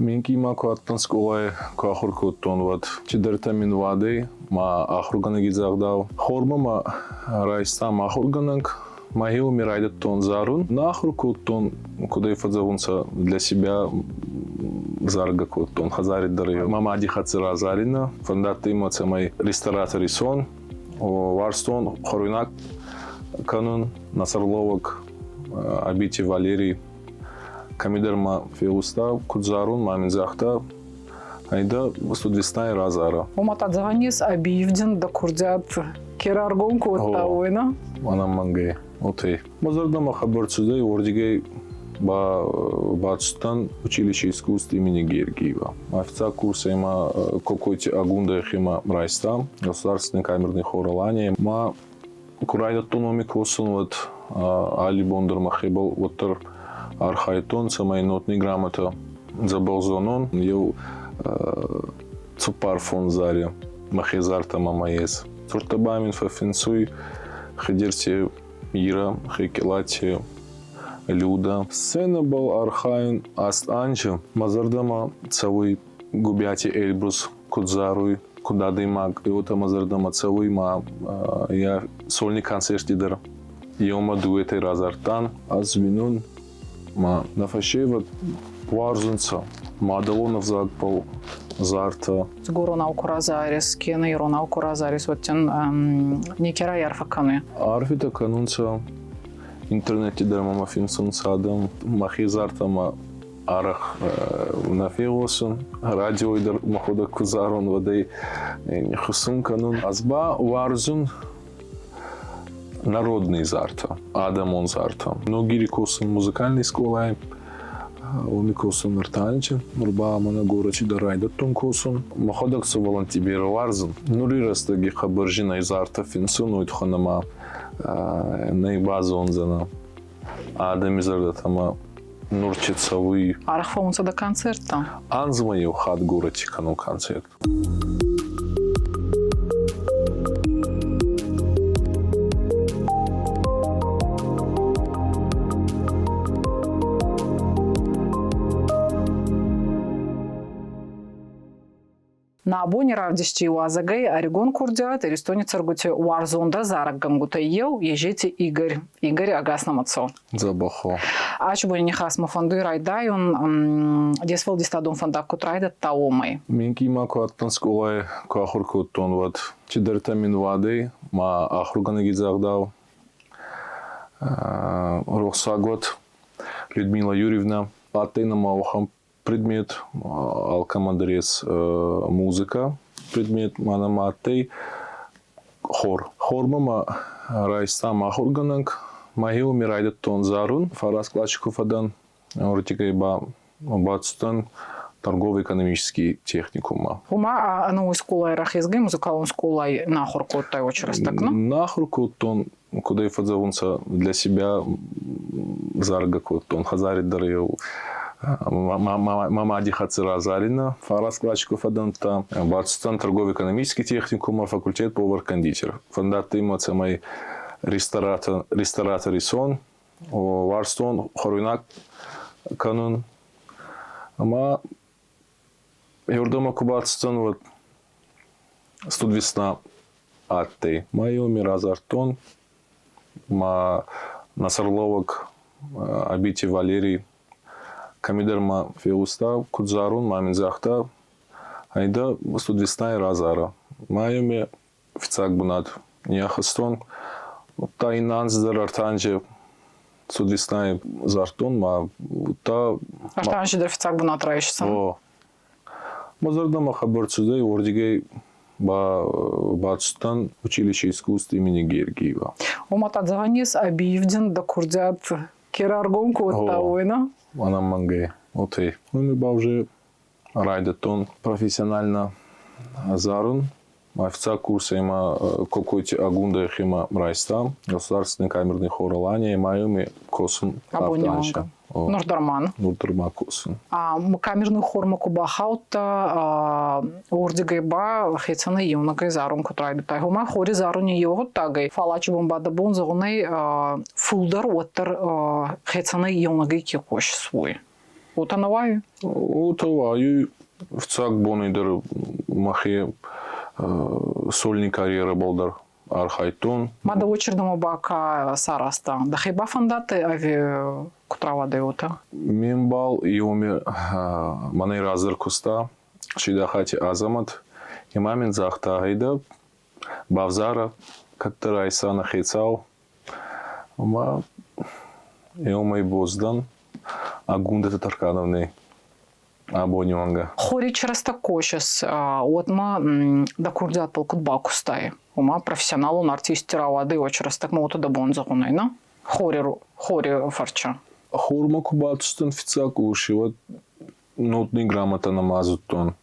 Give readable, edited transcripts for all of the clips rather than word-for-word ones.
Minki ma kuattan skolai kahur kuttun vat chiderta min vadei ma ahurgana gizagdau. Horma ma raista ma ahurгананг Магил мирайдет тон зарун. Нахур куттон, куда и фадзавунца для себя зарга куттон. Хазарит дары. Мама адихацира зарина. Фандаты эмоция мой ресторатор сон. Варстон хоруйнак канун насарловок обити Валерий. Камидерма феуста кудзарун мамин захта. Айда студвистай разара. Уматат заганис абиевдин да курдят кераргон куттауина. Она мангей. Окей. Мазардама хабарцудей ордигей Бачстан училище искусств имени Гергиева. Официал курса има какой-то агунда хима райста, государственный камерный хор Алания. Ма курайда тономи косын вот Али Бондар махебал вот архайтон самой нотной грамота забалзонон. Ел цупарфон заре махезарта мамаес. Цуртабамин фафинсуй хедерси Ира, Хекелати, Люда. Сцена был архаин аст анче. Мазардама цавуй губяти Эльбрус кудзаруй куда дымак. И вот мазардама цавуй ма я сольный концерт дидер. Йома дуэты разартан. Азвинун ма нафашева варзунца. Мадалонов загпал зарта. Гуронау Куразарис, кены Иронау Куразарис, вот тен некера ярфаканы. Арфита канунца интернете дермама финсун садам махизартама арах нафеосун радио идер махода кузарон воды хусун канун азба варзун народный зарта адамон зарта. Многие косын музыкальной школой. Омикоsun артанче, мурба мана горачи да райдат тон коsun. Маходак со волонтибер варзун. Нури растаги хабаржина из арта финсун уйтханама наибаза онзана. Адам изардатама нурчицавый. Архфаунца до концерта. Анзма ев хат горачи кану концерт. На абоне равдищи уазагай Орегон курдят, Эристонец царгути уарзонда зарак гангута ел, ежете Игорь агаснамацо. Забахо. Ачбони нехасма фонду райдай, он десфол дистадом фонда кутрайда таомай. Минки ма куаттан сколай кахур куттон вот чидерта мин вадей ма ахургана гизагдау. Рохсагот Людмила Юрьевна Атена маухам предмет алкомандрес музыка, предмет манаматей хор. Хормама райста махургананг магил мирайдет тон зарун фарас клачков адан ортикайба бацтан торгово-экономический техникум. Ума ану скулай рахизгай музыкалун скулай нахур коттай очерас так, ну? Нахур коттон куда и фадзавунца для себя зарга коттон хазарит дарил. Мама адихацира зарина, фарас клачков аданта, Бацстан торгово-экономический техникум, факультет повар-кондитер. Фандаты эмоция мой ресторатор сон, варстон хоруйнак канун. Ама Юрдома Кубацстан вот студвесна атты. Майоми разартон, ма насарловок обити Валерий. Камидерма феуста кудзарун мамин захта. Айда студвесна разара. Майоми официак бунат няхастон. Тайнанс артанже студвесна зартон ма та. Артанже да официак бунат раишься. О. Мазардама хабарцудей ордигей Бачстан училище искусств имени Гергиева. Уматат заганис абиевдин да курдят кераргон куттауина. Она мангей. Окей. Мы уже райдатон профессионально зарун. Официал курса има какой-то агунда хима райста. Государственный камерный хор Алания. Майоми косын артанче. Нурдарман. Нурдарман косын. Камерный хор макубахаута ордигайба хецана юнагай зарун кутрайда тайгума хори заруни йогут тагай. Фалачи бомбада бон загунай фулдар оттар хецана юнагай кикош свой. Утанаваю. Утаваю в цак бонидер махе сольни карьера болдар архайтон. Мада очердому бака сараста. Да хиба фандаты ави кутрава деута. Мембал йоми манай разыр куста шидахати азамат имамин захта гайда бавзара каттар айсана хицау ма йомай боздан агунда татаркановны абонюанга. Хори через такошес. Отма да курдят пал кутба кустай. Ума профессионалу на артисте равады очерас так мото да бонза гунайна. Хори фарча. Хорма кубатустан фицак ушива нотный грамота намазуттон.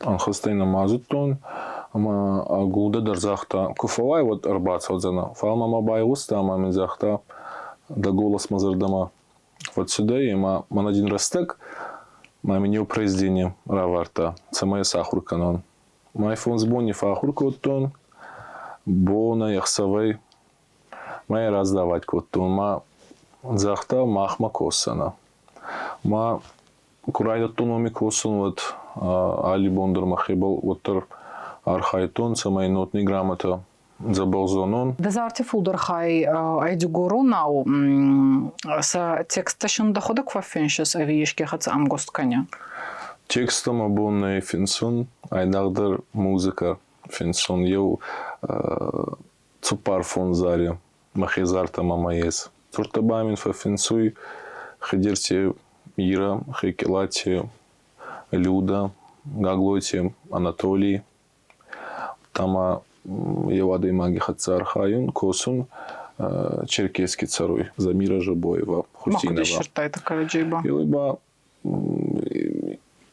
Анхастай намазуттон. Ама агулда дар захта куфалай вот арбац вот зана. Фалма мабай уста мамин захта да голос мазардама. Вот сюда и ман один раз так мамин не упраздение раварта. Це моя сахурка нон. Май фон сбони фахурка оттон. Бона яхсавай. Май раздавать коттон. Ма захта махма косана. Ма курайда тономи косан вот али бондар махебал оттар архайтон. Це моя нотный грамота. Забалзонон. Дезарти фулдерхай айдюгуру нау с тексташын доходок фафеншес авиешке хаца амгостканя. Текстом абонный финсон, айнагдер музыка финсон. Ев цупар фон заре махезарта мамаес. Туртабамин фафинсуй хедерте Ира, хекелате Люда, Гаглоте Анатолий. Тама Евады маги хацар хаюн косун черкесский царуй Замира Жабоева Хусинова. Махуди шертай такая джейба. Илыба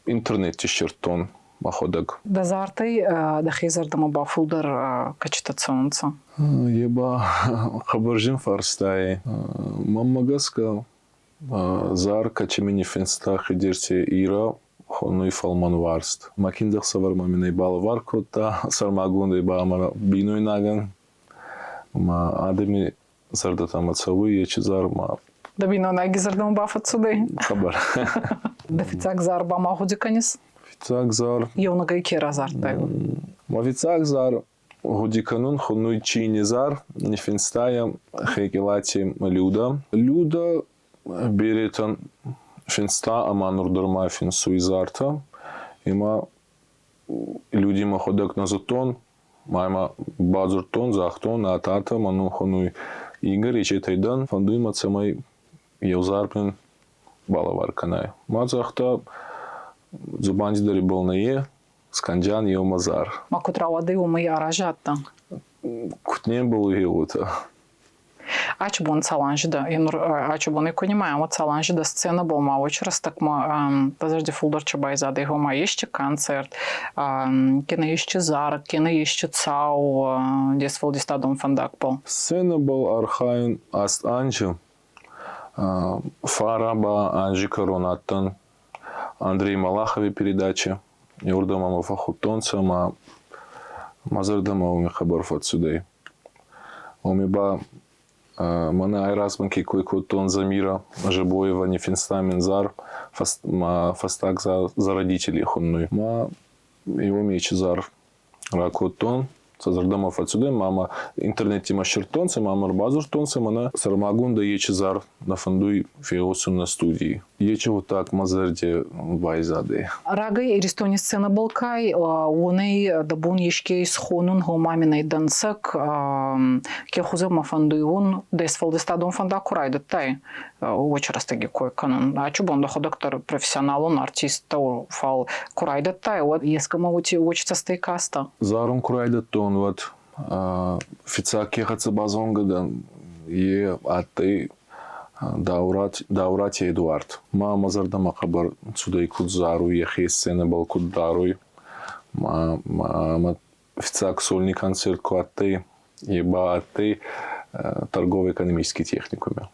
интернет тишертон маходак. Дезарти да хизар да маба фулдер качитационца. Еба хабаржин фарстай. Маммагаска зар качемени фенста хедерте Ира хонуй фалман варст. Макиндах савар маминай бал варкота, сармагундай ба мара биной наган. Ма адами зардата мацавы ечи зар ма. Да бино наги зардам бафат суды. Хабар. Да фицак зар ба махуди канис. Фицак зар. Йонага икера зар тайу. Ма фицак зар гудиканун хонуй чини зар. Не финстая хекелати люда. Люда беретан финста аманур дурма финсу изарта. Има люди маходак на затон. Майма базуртон, захтон, атата, ману хонуй Игорь, ичетайдан, фандуй мацамай евзарпен балавар канай. Мацахта зубанди дари болнае, сканджан евмазар. Макутравады умы аражатта. Кутне был еута. Ачбон цаланжда. Ачбон и понимаем, вот цаланжда сцена был ма очерас так ма тазарди фулдор чабайзады его ма еще концерт. Кена еще зар, кена еще цау, дес фулдистадом фандак был. Сцена был архайн аст анчу. Фараба Анжи Коронаттан, Андрей Малахови передача. Юрдама мафахутонца ма мазардама уми хабарф отсюда. Умиба мана айрасманки койкотон Замира Жабоева не финстамен зар фастак за родителей хонной. Ма его мечи зар ракотон. Сазардамов отсюда, мама интернете мащертонца, мама базуртонца, мана сармагунда ечезар на фандуй феосу на студии. Ече вот так мазарде байзады. Рагай иристони сцена балкай, оней дабун ешкей схонун гомаминай дансак, кехуза мафандуй он десфалдестадон фанда курайда тай. Очерас таги кой канон. А чубон доходоктор профессионалун артиста фал курайда тай. Вот ескама ути очца стейкаста. Зарун курайда тон вот фица кехаца базонга е атты Даурати Эдуард. Ма мазардама хабар цудай кудзару ехе сцена был куддаруй. Ма фицак сольный концерт куатты еба атты торгово-экономический техникуме.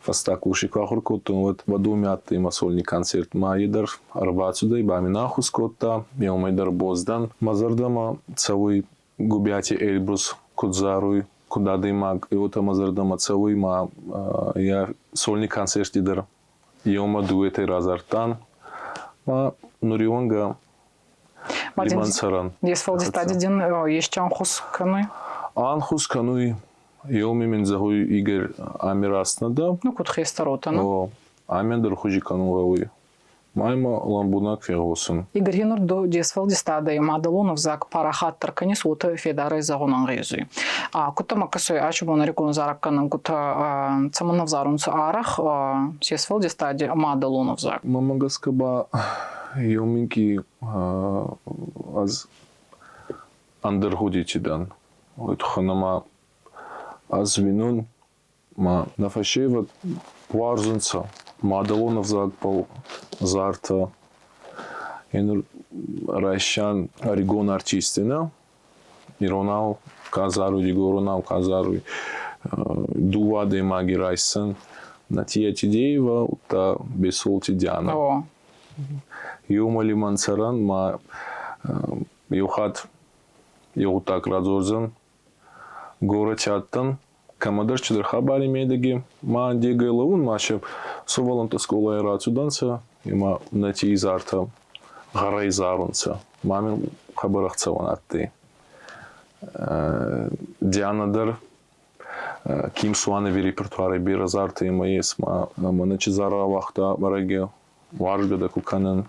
Фастак уши кахуркутун вот вадуми атты ма сольный концерт ма едар арба цудай ба минахус котта еумайдар боздан. Мазардама цавуй губяти Эльбрус кудзаруй. Куда дымак, и вот мазардама цавуй ма я сольный концерт дидер Йома дуэтэй разартан. Ма нурионга лимансаран. Десфалди стадидин еще анхус кануй. Анхус кануй йоми мен загуй игер амираснада. Ну, кут хейстарота, ну. Амен дурхужи канугауи. Майма ламбунак фегосын. Игорь Янур до Десфалди стада и Мадалонов зак парахаттар канис ута федары загонан гейзуй. Кута макасой ачубон рекун заракканын кута цаманов зарунца арах Десфалди стади Мадалонов зак. Мамагаскаба йоминки аз андерхудичидан. Вот ханама аз винун ма нафашева варзунца. Мадалонов зак пол зарта. Енур Райшан Орегон артистина. Иронал казару дигоронал казару дуваде маги Райсан. Натия Тидеева ута бесол Тидяна. Йома лимансаран ма йохат йохутак разорзан гора чаттан. Камадар чудер хабари медеги ма дегайлаун маша соваланта сколая рацуданца има нати изарта гарай зарунца мамин хабарахцаван атты Дианадар ким суаневи репертуары биразарта има есма начи зара вахта бараге варгада куканен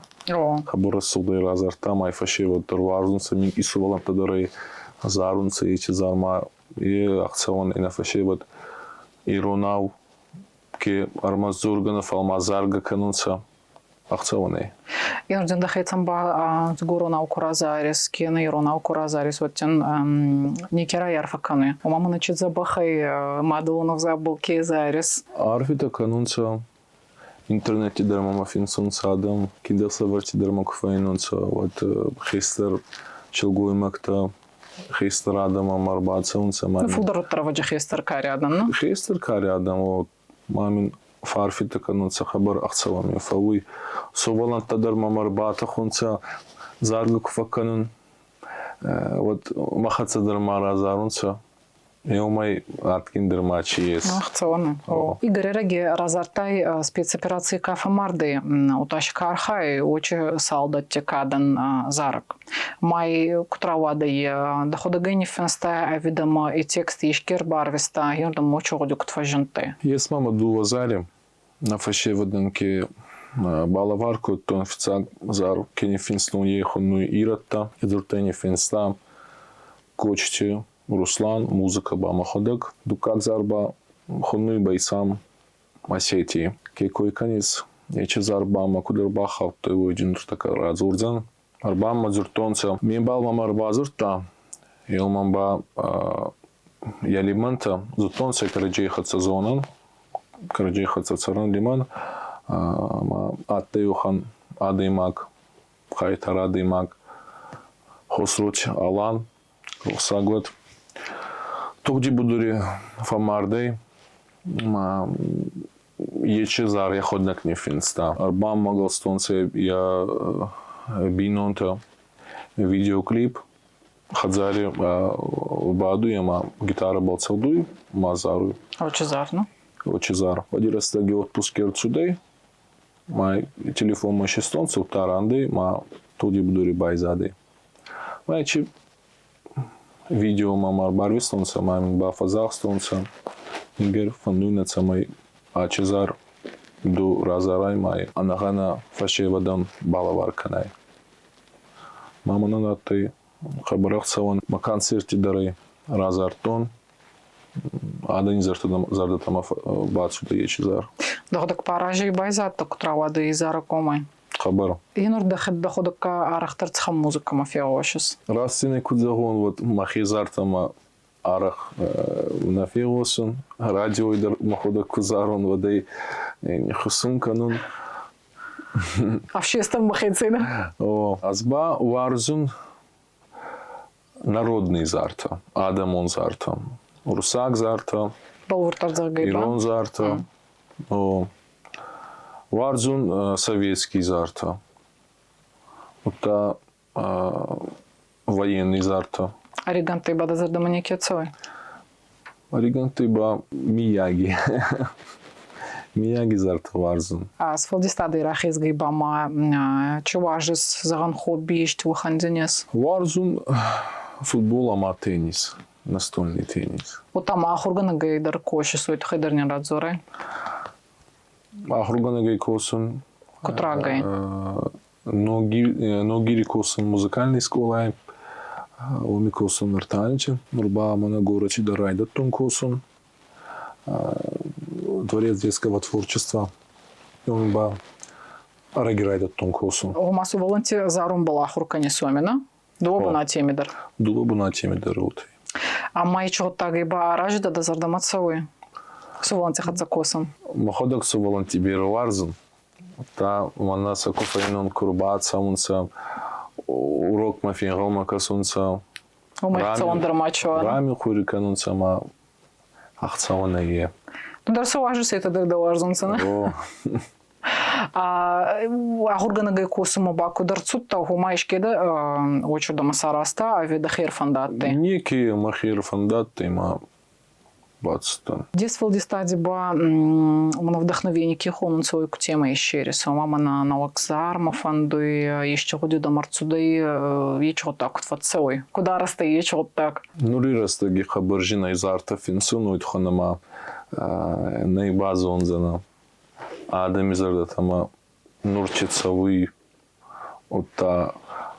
хабарас судай разарта майфашева тарварзунца мин исуваланта дарай зарунца ечи зарма и акцион инафашебат иронау ке армазурганов алмазарга канунца акционы. Я ждем дахетам ба сгоронау куразарис кена иронау куразарис вот тен никера ярфаканы. У мамы начит забахай Мадалонов забыл кезарис. Арфита канунца интернете дармама финсунца адам киндаса варти дармакуфайнунца вот хестер челгуймакта Хейстер Адама Марбаца унца мамин. Фудар траваджи хейстер кари адам, ну? Хейстер кари адам, вот мамин фарфита канунца хабар ахцавами фауи. Собалан тадар мамарбата хунца заргу куфаканун. Вот махаца дармара зарунца. Йомай аткиндер мачи ес. Ахцаваны. Игорь Реги разартай спецоперации Кафа Марды. Уташка архай очи солдат кадан зарак. Май кутравады дохода гени фенста видимо и текст ишкер барвиста юрдам мочу годюк тваженты. Ес мама дула заре на фаше воденки балаварку тон официал зар кени финстну ехону иратта идуртени финста кочти Руслан музыка бама ходак дукак зарба хонну байсам Осетии кекой конец ечи зарбама кудерба хавтой войдинур така разурзан арбама зуртонца мебал мамар базурта елмамба ялиманта зуртонца караджейхатса зонан караджейхатса царан лиман аттеюхан адаймак хайтар адаймак хосруч алан рухсагот Тогди будури фамардей ечи зар я ходнак не финста арбам магалстонце я бинонта видеоклип хадзари баду яма гитара балцалдуй мазару Очизар, ну? Очизар одирастаги отпускер цудей май телефон машистонцев таранды ма тогди будури байзадей майчи видео мамар барвистонца мамин бафазахстонца игер фандуйнаца май ачизар ду разарай май анагана фашевадан балаварканай маманан аттай хабарахцаван ма концерти дарай разартон адан зардатама бацуда ечизар Доходок паражи байзат кутравады изара комай. хабар Инур доходок арахтарцха музыка мафиошис. Растины кудзагон вот махизартама арах нафиоsun радиоидар махода кузарон водай хусун канун Обществен махицина. Азба варзун народный зарта адамон зарта русак зарта ирон зарта варзун советский зарта это военный зарта Ориганты бада зардаманике цой. Ориганты ба Мияги. Мияги зарта варзун. Сфалдистады рахизгай бама чуважис заган хобби ишт выхандинес. Варзун футбол, ама теннис. Настольный теннис. Утама ахургана гайдар коши сует хайдарнин радзоры. Ахургана гай косын. Кутрагай. Ногири косын музыкальный школай. Оми косын вертаничи. Нурба мана горачи да райдаттун косын. Дворец детского творчества. Оми ба араги райдаттун косын. Умасу волонти зарум была ахуркани сомина. Дуба на темидер. Дуба на темидер уты. А май чотагай ба аражда да зардамацауи. Суволанти хадза косын. Маходак суволанти берварзын. Та мана сакофайнон курбаца унца урок мафингома касунца. Умай цондер мачо. Рами хуриканунца ма ахцавана е. Ну дар суважис это да варзунца. О. Ахургана гай косума баку дарцутта хумаишкеда очу да масараста авида хер фандатты. Неки махир фандатты ма бацтан. Дисфал дистади ба мана вдохновение кихонун свою тема ищери. Мама на вокзар мафандуй еще ходи до марцудой ечо так фацой. Куда расты ечо так? Нури растаги хабаржина из арта финсунует ханама наибазу он зана. Адам изарда тама нурчицавый отта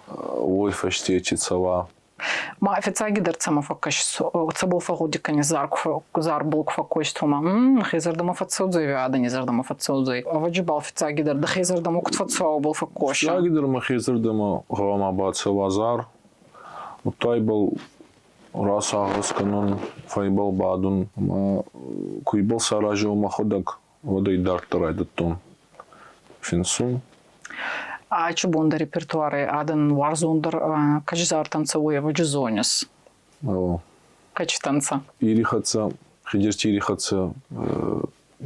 войфаштечицава. Ма официаги дарцама факаш цабул фагодика не зар булк факоштума. Хизар да мафацудзай ада не зар да мафацудзай. Аваджибал официаги дар да хизар да мукт фацау был факош. Официаги дар ма хизар да ма гама бацава зар. Утай был рас агас канун файбал бадун ма куйбал саражо маходак водай дартарай даттун финсун. А чубонда репертуары аден варзундер качзар танцевые ваджизонес. Кач танца. Ирихаца, хидерчи ирихаца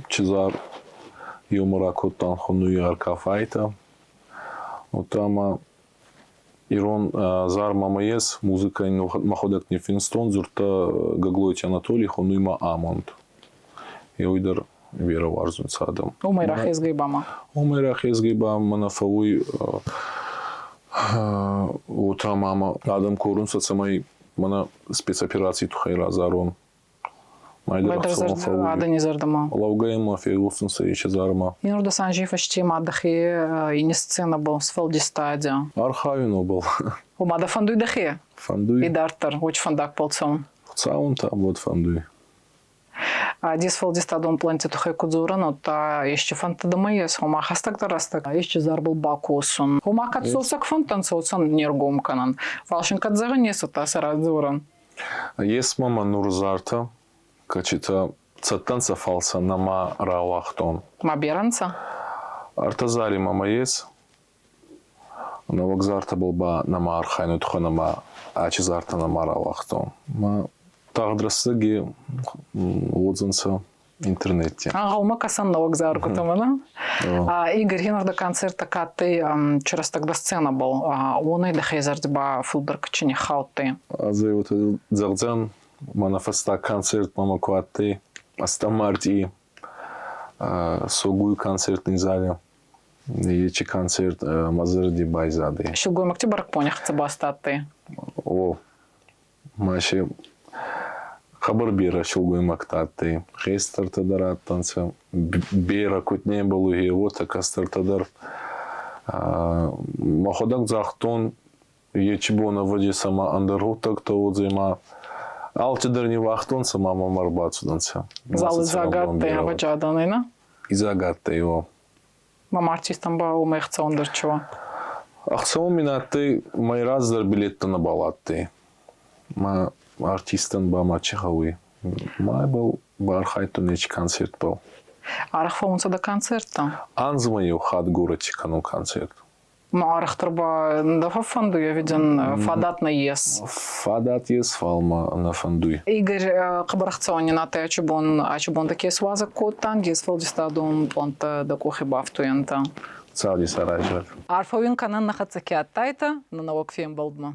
чизар юмора коттан хонуи аркафайта. Отама ирон зар мамаес музыка маходак не финстон зурта гаглойти Анатолий хонуима амонт. И уйдер Вера варзун садам. Умайрах изгайбама. Умайрах изгайбама манафауи утра мама адам корун сацамай мана спецоперации тухайра зарон. Майдар ада не зардама. Лаугаема фигусун саича зарма. И нужда санжи фашти мадахи и не сцена был с фалдистадия. Архавино был. Умада фандуй дахи. Фандуй. И дартер, очень фандак полцон. Цаунта вот фандуй. Дис фалдистадон планте тухай кудзура, но та еще фантадамаес, хума хастак тарастак, еще зарбал бакусун. Хума катсусак фантанцоуцан нергом канан. Фалшин кадзаганесу та сарадзуран. Есть мама нурзарта, качита цаттанца фалса нама рауахтон. Маберанца? Артазари мама есть. На вокзарта был ба нама архайну туханама, а чизарта нама рауахтон. Тағдырсыги отзынса интернетте. Ағалма касан на вокзар кутамана. Игорь Геннарда концерта каты через тогда сцена был. Он и дахезард ба фулдер качини хауты. За вот дзардзан манафеста концерт мама куаты астамарти согуй концертный зале. Ечи концерт мазырди байзады. Шилгой макти баркпонях цебастаты. О, маши хабар бера шулгой мактаты. Хейстер тадар танца. Бера кутне был и вот кастер тадар. Маходак захтон ечибона води сама андерутак то вот зима. Алтидер не вахтон сама мамарбацу танца. Залы загатты ваджаданына. И загатты его. Мама артистам ба умехца ондерчо. Ахсау минаты май раздар билетта на балатты. Ма артистан ба мачехауи. Май был бархайтон эч концерт был. Арахфаунца до концерта. Анзмаю хат город канун концерт. Ма арахтарба дафа фанду я виден фадат на ес. Фадат ес фалма на фандуй. Игорь кабарахцони на те ачубон такие сваза коттан ес фалдистадон планта да кохибафтуента. Цауди саражар. Арфавин канан на хацаки аттайта на навокфем балдма.